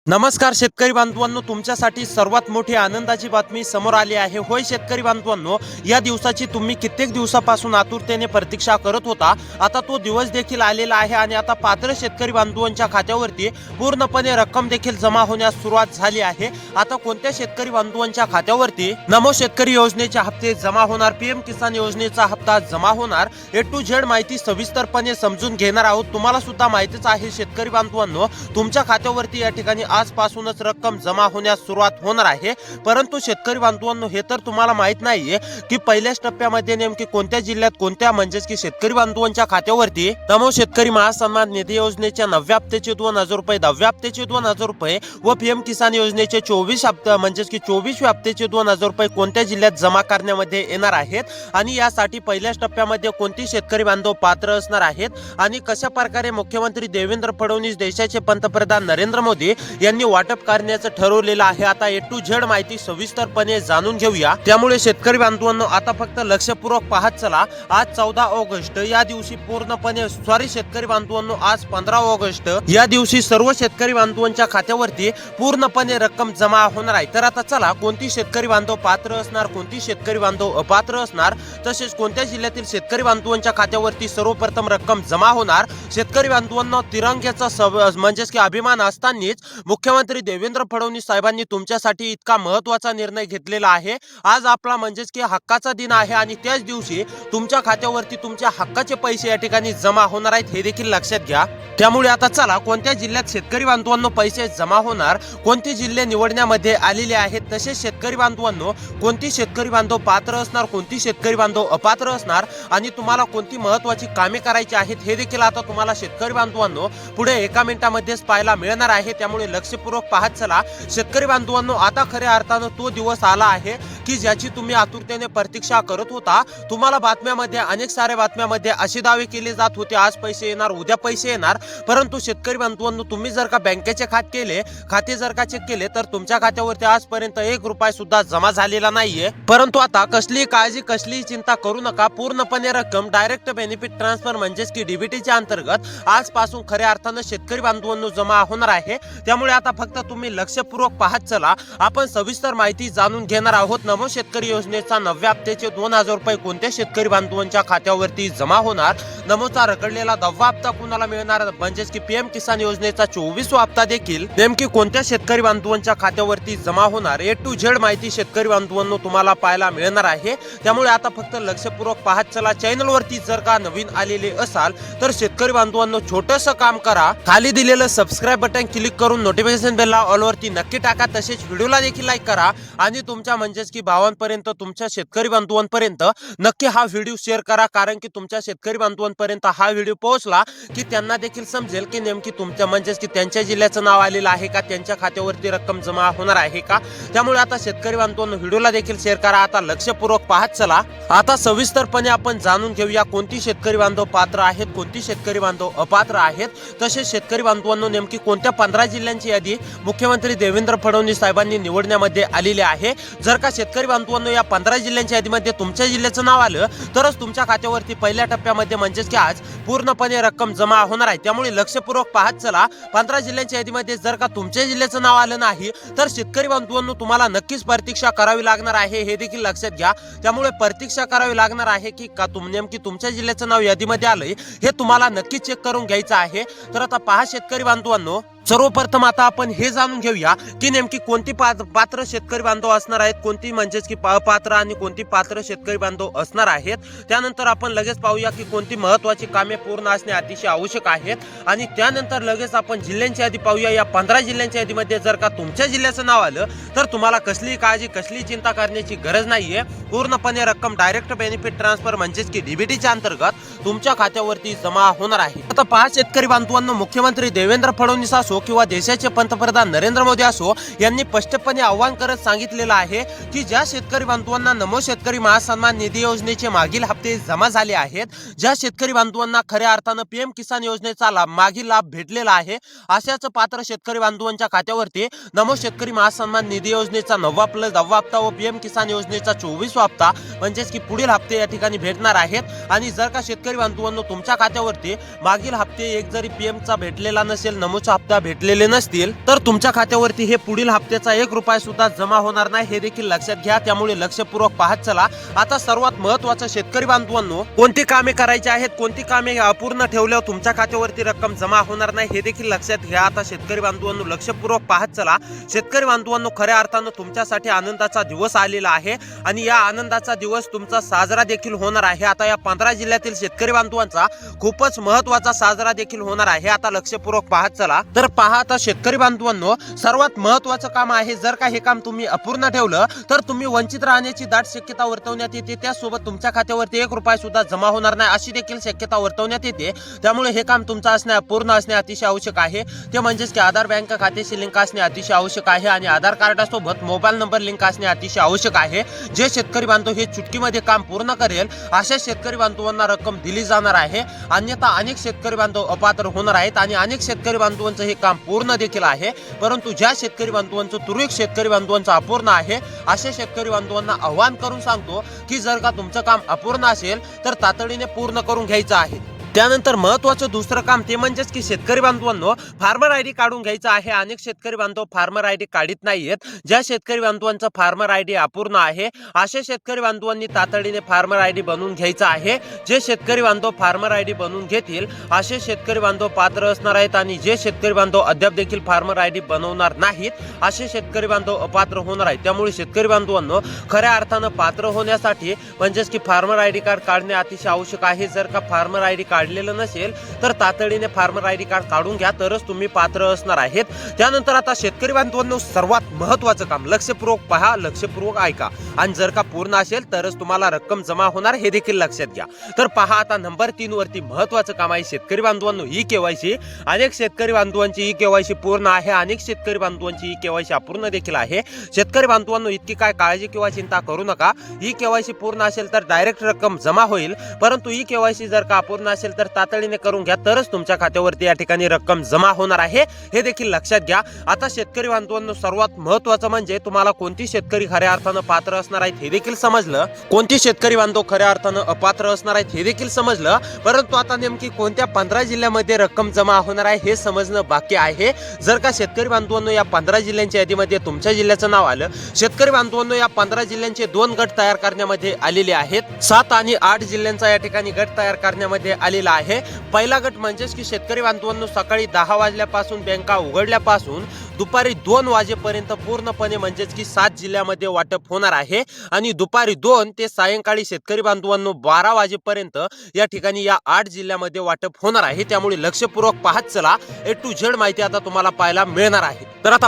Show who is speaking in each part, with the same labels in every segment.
Speaker 1: नमस्कार शेतकरी बांधवांनो, तुमच्यासाठी सर्वात मोठी आनंदाची बातमी समोर आली आहे। होय शेतकरी बांधवांनो, या दिवसाची तुम्ही कित्येक दिवसापासून आतुरतेने प्रतीक्षा करत होता। आता तो दिवस देखील आलेला आहे आणि आता पात्र शेतकरी बांधवांच्या खात्यावरती पूर्णपणे रक्कम देखील जमा होण्यास सुरुवात झाली आहे। आता कोणत्या शेतकरी बांधवांच्या खात्यावरती नमो शेतकरी योजनेचे हप्ते जमा होणार, पीएम किसान योजनेचा हप्ता जमा होणार, ए टू झेड माहिती सविस्तरपणे समजून घेणार आहोत। तुम्हाला सुद्धा माहितीच आहे शेतकरी बांधवांनो, तुमच्या खात्यावरती या ठिकाणी आजपासूनच रक्कम जमा होण्यास सुरुवात होणार आहे। परंतु शेतकरी बांधवांनो, हे तर तुम्हाला माहित नाहीये की पहिल्याच टप्प्यामध्ये नेमकी कोणत्या जिल्ह्यात कोणत्या म्हणजेच की शेतकरी बांधवांच्या खात्यावरती नमो शेतकरी महासन्मान निधी योजनेच्या 9व्या हप्त्याचे 2000 रुपये, 10व्या हप्त्याचे 2000 रुपये व पीएम किसान योजनेचे 24 हप्ते म्हणजेच की 24व्या हप्त्याचे 2000 रुपये कोणत्या जिल्ह्यात जमा करण्यामध्ये येणार आहेत आणि यासाठी पहिल्याच टप्प्यामध्ये कोणती शेतकरी बांधव पात्र असणार आहेत आणि कशा प्रकारे मुख्यमंत्री देवेंद्र फडणवीस, देशाचे पंतप्रधान नरेंद्र मोदी यांनी वाटप करण्याचं ठरवलेलं आहे। आता ए टू झेड माहिती सविस्तरपणे जाणून घेऊया। त्यामुळे शेतकरी बांधवांनो, आता फक्त लक्षपूर्वक पाहत चला। आज 14 ऑगस्ट या दिवशी पूर्णपणे शेतकरी बांधवांनो, आज 15 ऑगस्ट या दिवशी सर्व शेतकरी बांधवांच्या खात्यावरती पूर्णपणे रक्कम जमा होणार आहे। तर आता चला, कोणती शेतकरी बांधव पात्र असणार, कोणती शेतकरी बांधव अपात्र असणार, तसेच कोणत्या जिल्ह्यातील शेतकरी बांधवांच्या खात्यावरती सर्वप्रथम रक्कम जमा होणार। शेतकरी बांधवांना तिरंग्याचा म्हणजेच की अभिमान असतानाच मुख्यमंत्री देवेंद्र फडणवीस साहेबांनी तुमच्यासाठी इतका महत्त्वाचा निर्णय घेतलेला आहे। आज आपला म्हणजेच की हक्काचा दिन आहे आणि त्याच दिवशी तुमच्या खात्यावरती तुमच्या हक्काचे पैसे या ठिकाणी जमा होणार आहेत, हे देखील लक्षात घ्या। त्यामुळे आता चला, कोणत्या जिल्ह्यात शेतकरी बांधवांनो पैसे जमा होणार, कोणते जिल्हे निवडण्यामध्ये आलेले आहेत, तसेच शेतकरी बांधवांनो कोणती शेतकरी बांधव पात्र असणार, कोणती शेतकरी बांधव अपात्र असणार आणि तुम्हाला कोणती महत्त्वाची कामे करायची आहेत, हे देखील आता तुम्हाला शेतकरी बांधवांनो पुढे एका मिनिटामध्येच पाहायला मिळणार आहे। त्यामुळे लक्षपूर्वक पाहत चला। शेतकरी बांधवांनो, आता खऱ्या अर्थानं तो दिवस आला आहे की ज्याची तुम्ही आतुरतेने प्रतीक्षा करत होता। तुम्हाला बातम्यामध्ये अनेक साऱ्या बातम्यामध्ये असे दावे केले जात होते, आज पैसे येणार, उद्या पैसे येणार, परंतु शेतकरी बांधवांनो, तुम्ही जर का बँकेचे खाते जर का चेक केले तर तुमच्या खात्यावरती आजपर्यंत 1 रुपया सुद्धा जमा झालेला नाहीये। परंतु आता कसलीही काळजी, कसलीही चिंता करू नका। पूर्णपणे रक्कम डायरेक्ट बेनिफिट ट्रान्सफर म्हणजेच की डीबीटीच्या अंतर्गत आजपासून खऱ्या अर्थानं शेतकरी बांधवांनो जमा होणार आहे। त्यामुळे आता फक्त तुम्ही लक्षपूर्वक पाहत चला। आपण सविस्तर माहिती जाणून घेणार आहोत। नमो शेतकरी योजनेचा 9व्या हप्त्याचे 2000 रुपये कोणत्या शेतकरी बांधवांच्या खात्यावरती जमा होणार, नमोचा रखडलेला 10वा हप्ता कुणाला मिळणार, म्हणजेच की पीएम किसान योजनेचा 24वा हप्ता देखील नेमकी कोणत्या शेतकरी बांधवांच्या खात्यावरती जमा होणार, ए टू झेड माहिती शेतकरी बांधवांनो तुम्हाला पाहायला मिळणार आहे। त्यामुळे आता फक्त लक्षपूर्वक पाहत चला। चॅनल वरती जर का नवीन आलेले असाल तर शेतकरी बांधवांनो छोटंसं काम करा, खाली दिलेलं सबस्क्राइब बटन क्लिक करून नोटिफिकेशन बेलला ऑल वरती नक्की टाका। तसेच व्हिडिओला देखील लाईक करा आणि तुमच्या म्हणजेच की भावांपर्यंत, तुमच्या शेतकरी बांधवांपर्यंत नक्की हा व्हिडिओ शेअर करा, कारण की तुमच्या शेतकरी बांधवांपर्यंत हा व्हिडिओ पोहोचला की त्यांना देखील समजेल की नेमकी तुमच्या म्हणजेच की त्यांच्या जिल्ह्याचं नाव आलेलं आहे का, त्यांच्या खात्यावरती रक्कम जमा होणार आहे का। त्यामुळे आता शेतकरी बांधवांनो व्हिडिओला देखील शेअर करा। आता लक्षपूर्वक पाहत चला। आता सविस्तरपणे आपण जाणून घेऊया कोणती शेतकरी बांधव पात्र आहेत, कोणती शेतकरी बांधव अपात्र आहेत, तसेच शेतकरी बांधवांनो नेमकी कोणत्या 15 जिल्ह्यांची यादी मुख्यमंत्री देवेंद्र फडणवीस साहेबांनी निवडण्यामध्ये आलेले आहे। जर का शेतकरी बांधवांनो या 15 जिल्ह्यांच्या यादीमध्ये तुमच्या जिल्ह्याचं नाव आलं तरच तुमच्या खात्यावरती पहिल्या टप्प्यामध्ये म्हणजेच की आज पूर्णपणे रक्कम जमा होणार आहे। त्यामुळे लक्षपूर्वक पाहत चला। 15 जिल्ह्यांच्या यादीमध्ये जर का तुमच्या जिल्ह्याचं नाव आलं नाही तर शेतकरी बांधवांनो तुम्हाला नक्कीच प्रतीक्षा करावी लागणार आहे, हे देखील लक्षात घ्या। त्यामुळे प्रतीक्षा करावी लागणार आहे की का नेमकी तुमच्या जिल्ह्याचं नाव यादीमध्ये आलंय हे तुम्हाला नक्की चेक करून घ्यायचं आहे। तर आता पहा शेतकरी बांधवांनो, सर्वप्रथम आता आपण हे जाणून घेऊया की नेमकी कोणती पात्र शेतकरी बांधव असणार आहेत, कोणती म्हणजेच की अपात्र आणि कोणती पात्र शेतकरी बांधव असणार आहेत। त्यानंतर आपण लगेच पाहूया की कोणती महत्त्वाची कामे पूर्ण असणे अतिशय आवश्यक आहेत आणि त्यानंतर लगेच आपण जिल्ह्यांची यादी पाहूया। या 15 जिल्ह्यांच्या यादीमध्ये जर का तुमच्या जिल्ह्याचं नाव आलं तर तुम्हाला कसलीही काळजी, कसलीही चिंता करण्याची गरज नाहीये। पूर्णपणे रक्कम डायरेक्ट बेनिफिट ट्रान्सफर म्हणजेच की डीबीटीच्या अंतर्गत तुमच्या खात्यावरती जमा होणार आहे। आता पहा शेतकरी बांधवांनो, मुख्यमंत्री देवेंद्र फडणवीस असो किंवा देशाचे पंतप्रधान नरेंद्र मोदी असो यांनी स्पष्टपणे आवाहन करत सांगितलेलं आहे की ज्या शेतकरी बांधवांना नमो शेतकरी महासन्मान निधी योजनेचे मागील हप्ते जमा झाले आहेत, ज्या शेतकरी बांधवांना खऱ्या अर्थानं पीएम किसान योजनेचा मागील लाभ भेटलेला आहे, अशाच पात्र शेतकरी बांधवांच्या खात्यावरती नमो शेतकरी महासन्मान निधी योजनेचा 9वा प्लस 10वा हप्ता व पीएम किसान योजनेचा 24वा हप्ता म्हणजेच की पुढील हप्ते या ठिकाणी भेटणार आहेत। आणि जर का शेतकरी बांधवांनो तुमच्या खात्यावरती मागील हप्ते एक जरी पीएमचा भेटलेला नसेल, नमोचा हप्ता भेटलेले नसतील तर तुमच्या खात्यावरती हे पुढील हप्त्याचा 1 रुपया सुद्धा जमा होणार नाही, हे देखील लक्षात घ्या. त्यामुळे लक्षपूर्वक पाहत चला. आता सर्वात महत्त्वाचं शेतकरी बांधवांनो, कोणती कामे करायची आहेत, कोणती कामे अपूर्ण ठेवल्यावर तुमच्या खात्यावरती रक्कम जमा होणार नाही, हे देखील लक्षात घ्या. आता शेतकरी बांधवांनो लक्षपूर्वक पाहत चला. शेतकरी बांधवांनो, खऱ्या अर्थानं तुमच्यासाठी आनंदाचा दिवस आलेला आहे आणि या आनंदाचा दिवस तुमचा साजरा देखील होणार आहे. आता या 15 जिल्ह्यातील शेतकरी बांधवांचा खूपच महत्त्वाचा साजरा देखील होणार आहे. आता लक्षपूर्वक पाहत चला. तर पहा, आता शेतकरी बांधवांनो, सर्वात महत्त्वाचं काम आहे. जर का हे काम तुम्ही अपूर्ण ठेवलं तर तुम्ही वंचित राहण्याची दाट शक्यता वर्तवण्यात येते. त्यासोबत तुमच्या खात्यावरती 1 रुपया सुद्धा जमा होणार नाही अशी देखील शक्यता वर्तवण्यात येते. त्यामुळे हे काम तुमचं असणे, अपूर्ण असणे अतिशय आवश्यक आहे. ते म्हणजेच की आधार बँक खात्याशी लिंक असणे अतिशय आवश्यक आहे आणि आधार कार्डासोबत मोबाईल नंबर लिंक असणे अतिशय आवश्यक आहे. जे शेतकरी बांधव हे चुटकीमध्ये काम पूर्ण करेल अशा शेतकरी बांधवांना रक्कम दिली जाणार आहे. अन्यथा अनेक शेतकरी बांधव अपात्र होणार आहेत आणि अनेक शेतकरी बांधवांचं हे काम पूर्ण देखील आहे. परंतु ज्या शेतकरी बांधवांचं, तुरळक शेतकरी बांधवांचं अपूर्ण आहे, अशा शेतकरी बांधवांना आव्हान करून सांगतो की जर का तुमचं काम अपूर्ण असेल तर तातडीने पूर्ण करून घ्यायचं आहे. त्यानंतर महत्त्वाचं दुसरं काम ते म्हणजेच की शेतकरी बांधवांनो, फार्मर आयडी काढून घ्यायचा आहे. अनेक शेतकरी बांधव फार्मर आयडी काढत नाहीयेत. ज्या शेतकरी बांधवांचा फार्मर आयडी अपूर्ण आहे अशा शेतकरी बांधवांनी तातडीने फार्मर आयडी बनवून घ्यायचा आहे. जे शेतकरी बांधव फार्मर आयडी बनवून घेतील असे शेतकरी बांधव पात्र असणार आहेत आणि जे शेतकरी बांधव अद्याप देखील फार्मर आयडी बनवणार नाहीत असे शेतकरी बांधव अपात्र होणार आहेत. त्यामुळे शेतकरी बांधवांनो, खऱ्या अर्थानं पात्र होण्यासाठी म्हणजेच की फार्मर आयडी कार्ड काढणे अतिशय आवश्यक आहे. जर का फार्मर आयडी काढलेलं नसेल तर तातडीने फार्मर आयडी कार्ड काढून घ्या, तरच तुम्ही पात्र असणार आहेत. त्यानंतर आता शेतकरी बांधवांनो, सर्वात महत्त्वाचं काम, लक्षपूर्वक पहा, लक्षपूर्वक ऐका आणि जर का पूर्ण असेल तरच तुम्हाला रक्कम जमा होणार, हे देखील लक्षात घ्या. तर पहा, आता नंबर 3 वरती महत्त्वाचं काम आहे शेतकरी बांधवांनो, ई केवायसी. अनेक शेतकरी बांधवांची ई केवायसी पूर्ण आहे, अनेक शेतकरी बांधवांची ई केवायसी अपूर्ण देखील आहे. शेतकरी बांधवांनो, इतकी काय काळजी किंवा चिंता करू नका. ई केवायसी पूर्ण असेल तर डायरेक्ट रक्कम जमा होईल, परंतु ई केवायसी जर का अपूर्ण असेल तर तातडीने करून घ्या, तरच तुमच्या खात्यावरती या ठिकाणी रक्कम जमा होणार आहे, हे देखील लक्षात घ्या. आता शेतकरी बांधवांनो, सर्वात महत्त्वाचं म्हणजे तुम्हाला कोणती शेतकरी खऱ्या अर्थानं पात्र असणार आहेत हे देखील समजलं, कोणती शेतकरी बांधव खऱ्या अर्थानं अपात्र असणार आहेत हे देखील समजलं. परंतु आता नेमकी कोणत्या 15 जिल्ह्यामध्ये रक्कम जमा होणार आहे हे समजणं बाकी आहे. जर का शेतकरी बांधवांनो या 15 जिल्ह्यांच्या यादीमध्ये तुमच्या जिल्ह्याचं नाव आलं, शेतकरी बांधवांनो या 15 जिल्ह्यांचे 2 गट तयार करण्यामध्ये आलेले आहेत. 7 आणि 8 जिल्ह्यांचा या ठिकाणी गट तयार करण्यामध्ये आलेला आहे. पहिला गट म्हणजेच की शेतकरी बांधवांनो, सकाळी 10 वाजल्यापासून बँका उघडल्यापासून दुपारी 2 वाजेपर्यंत पूर्णपणे म्हणजेच की 7 जिल्ह्यामध्ये वाटप होणार आहे आणि दुपारी 2 ते सायंकाळी शेतकरी बांधवांनो 12 वाजेपर्यंत या ठिकाणी या 8 जिल्ह्यामध्ये वाटप होणार आहे. त्यामुळे लक्षपूर्वक पाहत चला, A to Z माहिती आता तुम्हाला पाहायला मिळणार आहे. तर आता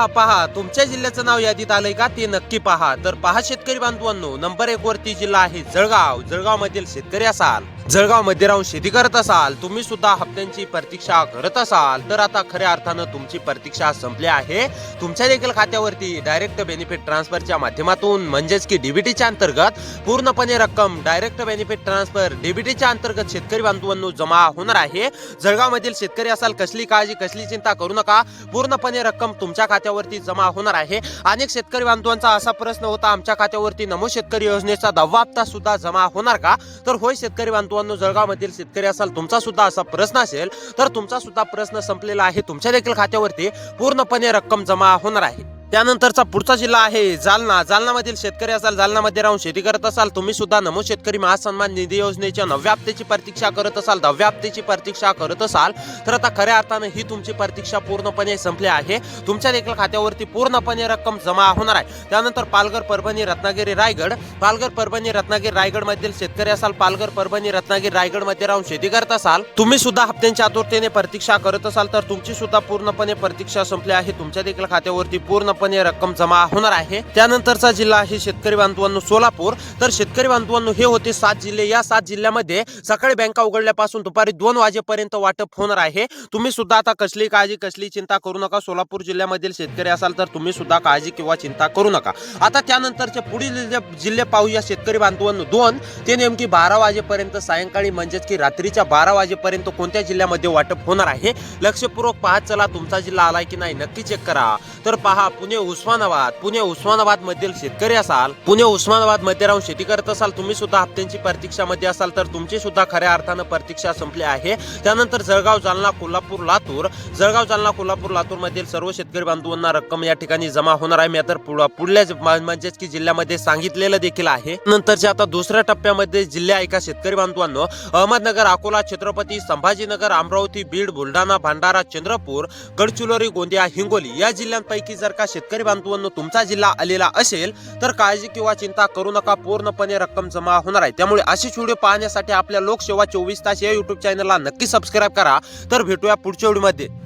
Speaker 1: पहा, तुमच्या जिल्ह्याचं नाव यादीत आलंय का ते नक्की पहा. तर पहा शेतकरी बांधवांनो, नंबर 1 वरती जिल्हा आहे जळगाव. जळगाव मधील शेतकरी असाल, जळगाव मध्ये राहून शेती करत असाल, तुम्ही सुद्धा हप्त्यांची प्रतीक्षा करत असाल, तर आता खऱ्या अर्थानं तुमची प्रतीक्षा संपली आहे. तुमच्या देखील खात्यावरती डायरेक्ट बेनिफिट ट्रान्सफरच्या माध्यमातून म्हणजेच की डीबीटीच्या अंतर्गत पूर्णपणे रक्कम डायरेक्ट बेनिफिट ट्रान्सफर डीबीटीच्या अंतर्गत शेतकरी बांधवांनो जमा होणार आहे. जळगाव मधील शेतकरी असाल, कसली काळजी, कसली चिंता करू नका. पूर्णपणे रक्कम तुमच्या खात्यावरती जमा होणार आहे. अनेक शेतकरी बांधवांचा असा प्रश्न होता, आमच्या खात्यावरती नमो शेतकरी योजनेचा 10वा हप्ता सुद्धा जमा होणार का? तर होय शेतकरी बांधवांनो, जळगाव मधील शेतकरी असाल, तुमचा सुद्धा असा प्रश्न असेल तर तुमचा सुद्धा प्रश्न संपलेला आहे. तुमच्या देखील खात्यावरती पूर्णपणे रक्कम जमा होणार आहे. त्यानंतरचा पुढचा जिल्हा आहे जालना. जालनामधील शेतकरी असाल, जालनामध्ये राहून शेती करत असाल, तुम्ही सुद्धा नमो शेतकरी महासन्मान निधी योजनेच्या 9व्या हप्त्याची प्रतीक्षा करत असाल, 10व्या हप्त्याची प्रतीक्षा करत असाल, तर आता खऱ्या अर्थानं ही तुमची प्रतीक्षा पूर्णपणे संपली आहे. तुमच्या देखील खात्यावरती पूर्णपणे रक्कम जमा होणार आहे. त्यानंतर पालघर, परभणी, रत्नागिरी, रायगड. पालघर, परभणी, रत्नागिरी, रायगड मधील शेतकरी असाल, पालघर, परभणी, रत्नागिरी, रायगड मध्ये राहून शेती करत असाल, तुम्ही सुद्धा हप्त्यांच्या आतुरतेने प्रतीक्षा करत असाल, तर तुमची सुद्धा पूर्णपणे प्रतीक्षा संपली आहे. तुमच्या देखील खात्यावरती पूर्णपणे रक्कम जमा होणार आहे. त्यानंतरचा जिल्हा आहे शेतकरी बांधवांनो सोलापूर. तर शेतकरी बांधवांनो, हे होते 7 जिल्हे. या 7 जिल्ह्यामध्ये सकाळी बँका उघडल्यापासून दुपारी 2 वाजेपर्यंत वाटप होणार आहे. तुम्ही सुद्धा आता कसली काळजी, कसली चिंता करू नका. सोलापूर जिल्ह्यामधील शेतकरी असाल तर तुम्ही सुद्धा काळजी किंवा चिंता करू नका. आता त्यानंतरचे पुढील जिल्हे पाहूया शेतकरी बांधवांनो. 2 ते नेमकी 12 वाजेपर्यंत सायंकाळी म्हणजेच की रात्रीच्या 12 वाजेपर्यंत कोणत्या जिल्ह्यामध्ये वाटप होणार आहे. लक्षपूर्वक पाहत चला, तुमचा जिल्हा आलाय की नाही नक्की चेक करा. तर पहा, पुणे उस्मानाबाद मधील शेतकरी असाल, पुणे उस्मानाबाद मध्ये राहून शेती करत असाल, तुम्ही सुद्धा हप्त्यांची प्रतीक्षामध्ये असाल तर तुमची सुद्धा खऱ्या अर्थानं प्रतीक्षा संपली आहे. त्यानंतर जळगाव जालना कोल्हापूर लातूर मधील सर्व शेतकरी बांधवांना रक्कम या ठिकाणी जमा होणार आहे. मी तर पुढल्या म्हणजेच की जिल्ह्यामध्ये सांगितलेलं देखील आहे. नंतरच्या आता दुसऱ्या टप्प्यामध्ये जिल्हे ऐका शेतकरी बांधवांनो, अहमदनगर, अकोला, छत्रपती संभाजीनगर, अमरावती, बीड, बुलढाणा, भंडारा, चंद्रपूर, गडचिरोली, गोंदिया, हिंगोली या जिल्ह्यांपैकी जर का शेतकरी बांधवांनो तुमचा जिल्हा आलेला असेल तर काळजी किंवा चिंता करू नका, पूर्णपणे रक्कम जमा होणार आहे. त्यामुळे अशीच व्हिडिओ पाहण्यासाठी आपल्या लोकसेवा 24 तास या युट्यूब चॅनलला नक्की सबस्क्राईब करा. तर भेटूया पुढच्या व्हिडिओमध्ये.